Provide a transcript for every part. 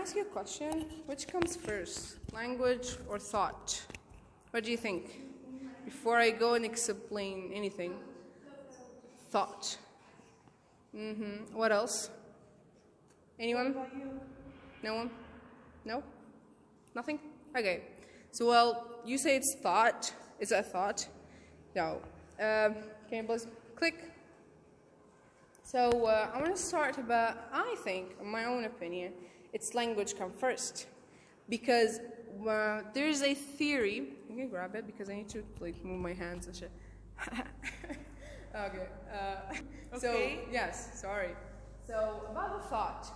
ask you a question. Which comes first, language or thought? What do you think? Before I go and explain anything. Thought. What else? Anyone? What about you? No one? No? Nothing? Okay. So, well, you say it's thought. Is that thought? No. Can you please click? So, I want to start about, I think, in my own opinion, it's language come first. Because there is a theory. You can grab it because I need to like move my hands and shit. Okay. So, yes, sorry. So, about the thought.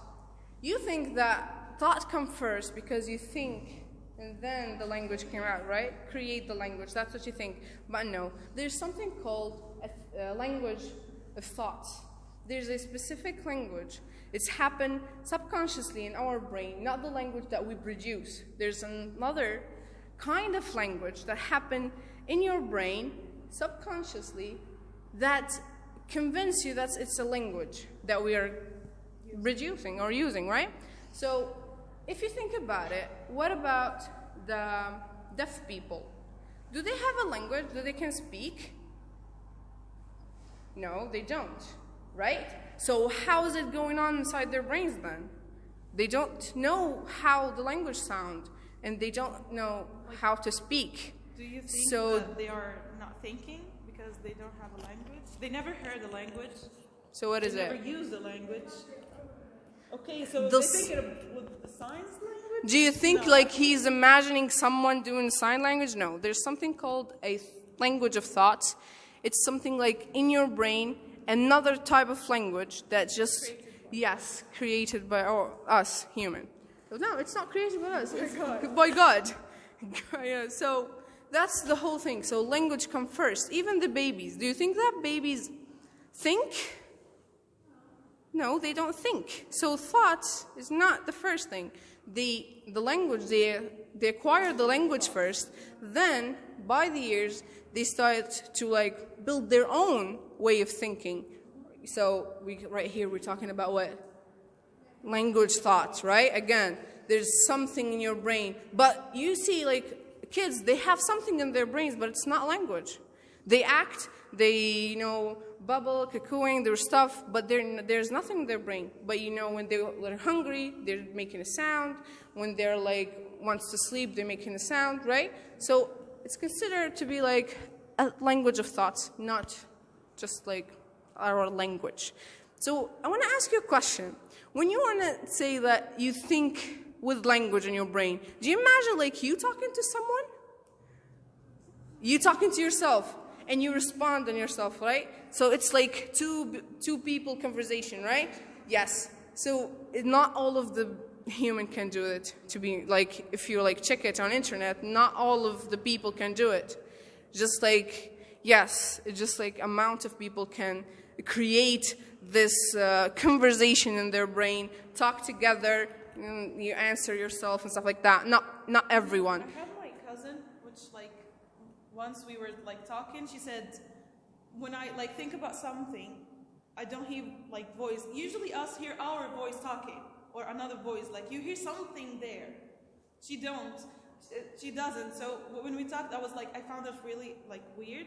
You think that thought come first because you think and then the language came out, right? Create the language, that's what you think. But no, there's something called a language of thought. There's a specific language. It's happened subconsciously in our brain, not the language that we produce. There's another kind of language that happened in your brain subconsciously that convince you that it's a language that we are producing or using, right? So if you think about it, what about the deaf people? Do they have a language that they can speak? No, they don't, right? So how is it going on inside their brains then? They don't know how the language sounds, and they don't know how to speak. Do you think that they are not thinking because they don't have a language? They never heard the language. So what is it? They never use the language. Okay, so they think it with the signs language? Do you think like he's imagining someone doing sign language? No, there's something called a language of thoughts. It's something like in your brain, another type of language that just, created by us, human. No, it's not created by us, it's by God. Yeah, so that's the whole thing. So language comes first. Even the babies. Do you think that babies think? No, they don't think. So thought is not the first thing. The language, they acquire the language first. Then, by the years, they start to like build their own way of thinking. So right here we're talking about what? Language thoughts, right? Again, there's something in your brain. But you see like kids, they have something in their brains, but it's not language. They act, they, bubble, cocooing, their stuff, but there's nothing in their brain. But when they're hungry, they're making a sound. When they're like, wants to sleep, they're making a sound, right? So it's considered to be like a language of thoughts, not just like our language. So I want to ask you a question. When you want to say that you think with language in your brain, do you imagine like you talking to someone? You talking to yourself, and you respond on yourself, right? So it's like two people conversation, right? Yes. So not all of the human can do it. To be like, if you like check it on internet, not all of the people can do it. Just like, yes, just like amount of people can create this conversation in their brain, talk together, and you answer yourself and stuff like that. Not everyone. I have my cousin, which like once we were like talking, she said, when I like think about something, I don't hear like voice. Usually us hear our voice talking or another voice. Like you hear something there. She doesn't. So when we talked, I was like, I found it really like weird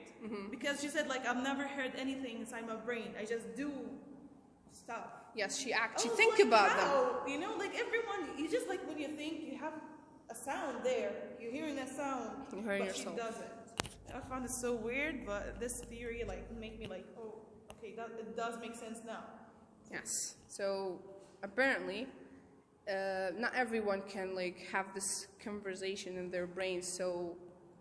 because she said like I've never heard anything inside my brain. I just do stuff. Yes, she actually think about them. Like everyone, you just like when you think you have a sound there, you're hearing that sound, but yourself. She doesn't. I found it so weird, but this theory like make me like, oh, okay, it does make sense now. Yes. So apparently, not everyone can like have this conversation in their brain. So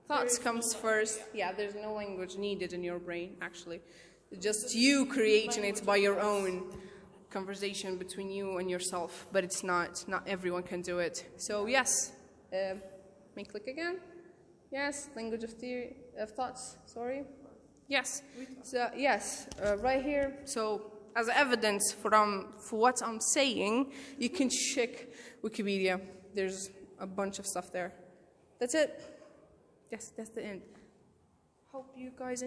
thoughts comes first. Yeah, there's no language needed in your brain actually. Just you creating it by your own conversation between you and yourself. But it's not everyone can do it. So yes, may click again. Yes, language of thoughts. Sorry. Yes. So yes, right here. So as evidence for what I'm saying, you can check Wikipedia. There's a bunch of stuff there. That's it. Yes, that's the end. Hope you guys enjoy.